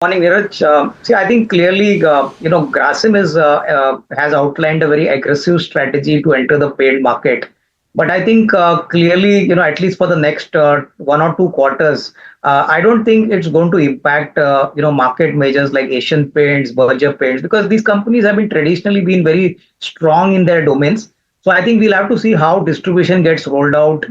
Morning, Neeraj. See, I think clearly, Grasim has outlined a very aggressive strategy to enter the paid market. But I think clearly, at least for the next 1 or 2 quarters, I don't think it's going to impact, market measures like Asian Paints, Berger Paints, because these companies have been traditionally been very strong in their domains. So I think we'll have to see how distribution gets rolled out,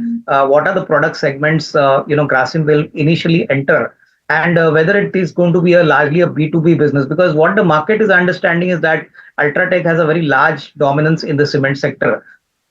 what are the product segments, Grasim will initially enter, and whether it is going to be a largely a B2B business, because what the market is understanding is that Ultratech has a very large dominance in the cement sector,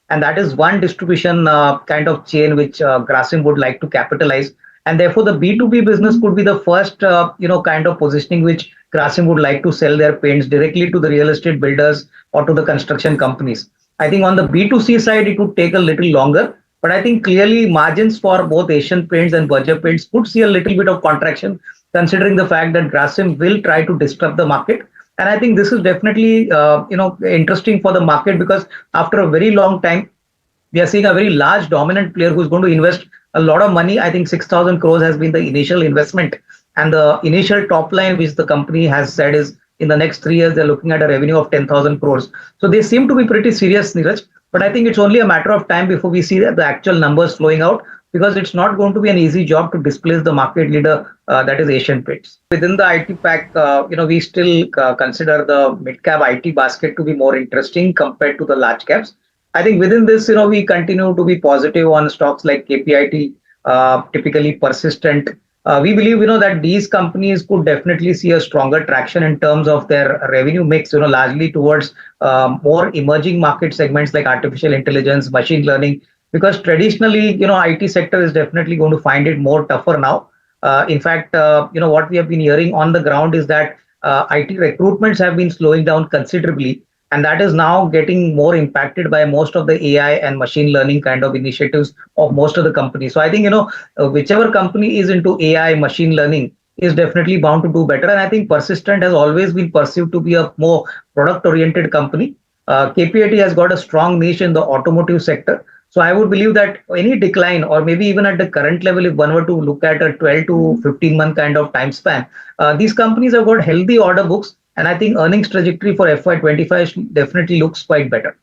and that is one distribution kind of chain which Grasim would like to capitalize, and therefore the B2B business could be the first kind of positioning which Grasim would like to sell their paints directly to the real estate builders or to the construction companies. I think on the B2C side it would take a little longer, but I think clearly margins for both Asian Paints and Berger Paints could see a little bit of contraction, considering the fact that Grasim will try to disrupt the market. And I think this is definitely interesting for the market, because after a very long time, we are seeing a very large dominant player who's going to invest a lot of money. I think 6,000 crores has been the initial investment, and the initial top line which the company has said is in the next 3 years they're looking at a revenue of 10,000 crores. So they seem to be pretty serious, Neeraj. But I think it's only a matter of time before we see the actual numbers flowing out, because it's not going to be an easy job to displace the market leader, that is Asian Paints. Within the IT pack, we still consider the mid cap IT basket to be more interesting compared to the large caps. I think within this, we continue to be positive on stocks like KPIT, typically persistent. We believe, that these companies could definitely see a stronger traction in terms of their revenue mix, largely towards more emerging market segments like artificial intelligence, machine learning, because traditionally, IT sector is definitely going to find it more tougher now. In fact, what we have been hearing on the ground is that IT recruitments have been slowing down considerably, and that is now getting more impacted by most of the AI and machine learning kind of initiatives of most of the companies. So I think, whichever company is into AI, machine learning, is definitely bound to do better. And I think Persistent has always been perceived to be a more product oriented company. KPIT has got a strong niche in the automotive sector. So I would believe that any decline, or maybe even at the current level, if one were to look at a 12 to 15 month kind of time span, these companies have got healthy order books, and I think earnings trajectory for FY25 definitely looks quite better.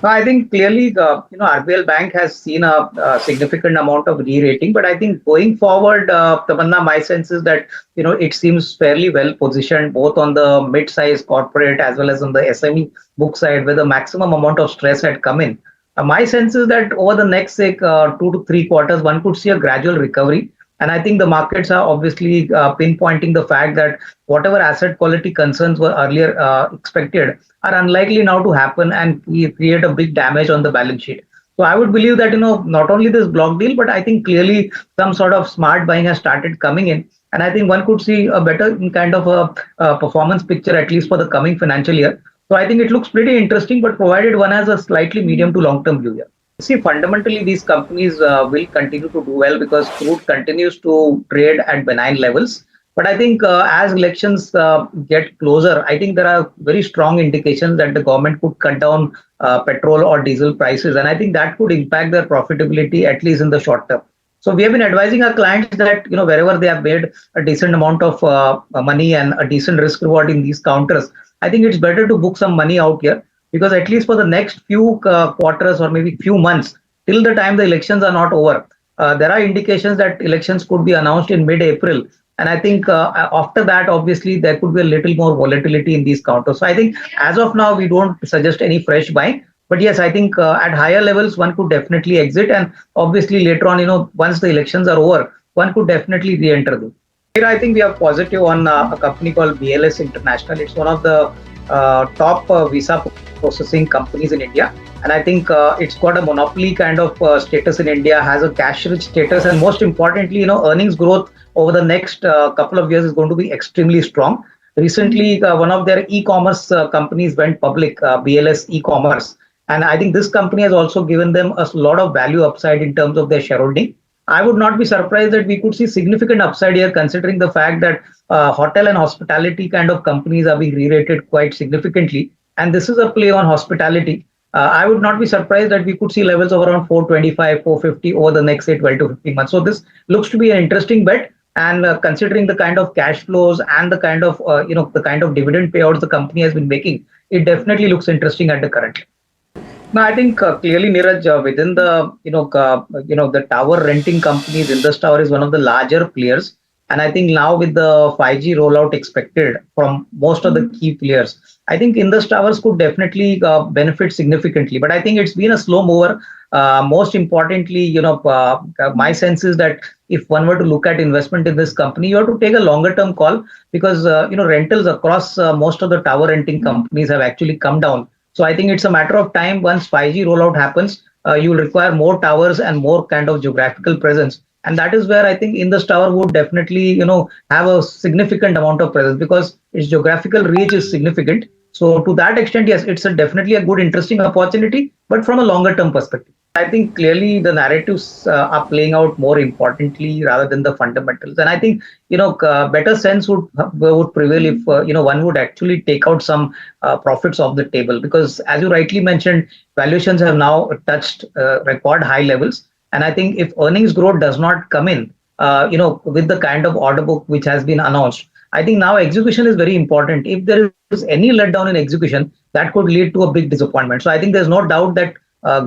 I think clearly, RBL Bank has seen a significant amount of re-rating, but I think going forward, Tamanna, my sense is that, it seems fairly well positioned both on the mid-sized corporate as well as on the SME book side, where the maximum amount of stress had come in. My sense is that over the next, say, 2 to 3 quarters, one could see a gradual recovery. And I think the markets are obviously pinpointing the fact that whatever asset quality concerns were earlier expected are unlikely now to happen and create a big damage on the balance sheet. So I would believe that, not only this block deal, but I think clearly some sort of smart buying has started coming in. And I think one could see a better kind of a performance picture, at least for the coming financial year. So I think it looks pretty interesting, but provided one has a slightly medium to long term view here. See, fundamentally, these companies will continue to do well because crude continues to trade at benign levels. But I think as elections get closer, I think there are very strong indications that the government could cut down petrol or diesel prices. And I think that could impact their profitability, at least in the short term. So we have been advising our clients that, wherever they have made a decent amount of money and a decent risk reward in these counters, I think it's better to book some money out here, because at least for the next few quarters or maybe few months, till the time the elections are not over, there are indications that elections could be announced in mid-April. And I think after that, obviously, there could be a little more volatility in these counters. So I think as of now, we don't suggest any fresh buying. But yes, I think at higher levels, one could definitely exit. And obviously later on, once the elections are over, one could definitely re-enter them. Here, I think we are positive on a company called BLS International. It's one of the top visa processing companies in India. And I think it's got a monopoly kind of status in India, has a cash-rich status, and most importantly, earnings growth over the next couple of years is going to be extremely strong. Recently, one of their e-commerce companies went public, BLS e-commerce, and I think this company has also given them a lot of value upside in terms of their shareholding. I would not be surprised that we could see significant upside here, considering the fact that hotel and hospitality kind of companies are being re-rated quite significantly. And this is a play on hospitality. I would not be surprised that we could see levels of around 425, 450 over the next, say, 12 to 15 months. So this looks to be an interesting bet. And considering the kind of cash flows and the kind of the kind of dividend payouts the company has been making, it definitely looks interesting at the current. No, I think clearly, Neeraj, within the the tower renting companies, Indus Tower is one of the larger players, and I think now with the 5G rollout expected from most of the key players, I think Indus Towers could definitely benefit significantly. But I think it's been a slow mover. Most importantly, my sense is that if one were to look at investment in this company, you have to take a longer term call because rentals across most of the tower renting companies have actually come down. So I think it's a matter of time. Once 5G rollout happens, you will require more towers and more kind of geographical presence. And that is where I think Indus Tower would definitely, have a significant amount of presence because its geographical reach is significant. So to that extent, yes, it's definitely a good, interesting opportunity, but from a longer term perspective. I think clearly the narratives are playing out more importantly rather than the fundamentals. And I think better sense would prevail if one would actually take out some profits off the table because, as you rightly mentioned, valuations have now touched record high levels. And I think if earnings growth does not come in, with the kind of order book which has been announced, I think now execution is very important. If there is any letdown in execution, that could lead to a big disappointment. So I think there's no doubt that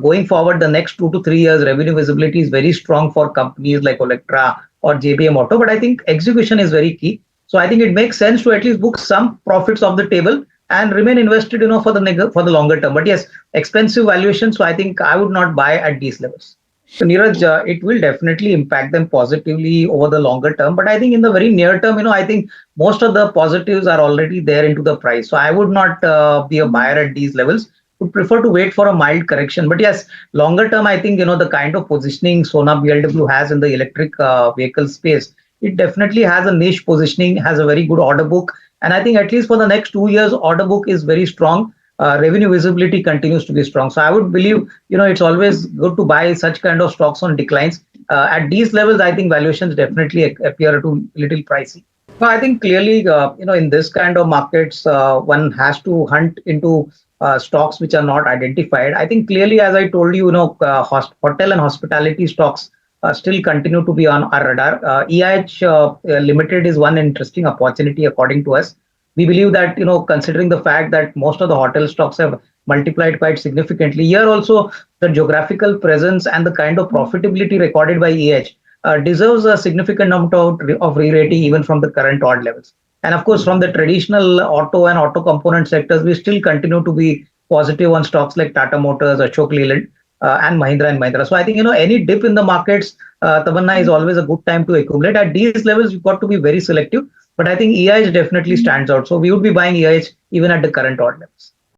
going forward, the next 2 to 3 years, revenue visibility is very strong for companies like Electra or JBM Auto. But I think execution is very key. So I think it makes sense to at least book some profits off the table and remain invested, for the longer term. But yes, expensive valuation. So I think I would not buy at these levels. So Neeraj, it will definitely impact them positively over the longer term. But I think in the very near term, I think most of the positives are already there into the price. So I would not be a buyer at these levels. Would prefer to wait for a mild correction. But yes, longer term, I think the kind of positioning Sona BLW has in the electric vehicle space, it definitely has a niche positioning, has a very good order book, and I think at least for the next 2 years, order book is very strong. Revenue visibility continues to be strong. So I would believe, it's always good to buy such kind of stocks on declines. At these levels, I think valuations definitely appear to little pricey. So I think clearly, in this kind of markets, one has to hunt into stocks which are not identified. I think clearly, as I told you, hotel and hospitality stocks still continue to be on our radar. EIH Limited is one interesting opportunity according to us. We believe that, considering the fact that most of the hotel stocks have multiplied quite significantly, here also the geographical presence and the kind of profitability recorded by EH deserves a significant amount of re-rating even from the current odd levels. And of course, from the traditional auto and auto component sectors, we still continue to be positive on stocks like Tata Motors, Ashok Leyland, and Mahindra and Mahindra. So I think, any dip in the markets, Tabanna, is always a good time to accumulate. At these levels, you've got to be very selective. But I think EIH definitely stands out. So we would be buying EIH even at the current odd levels.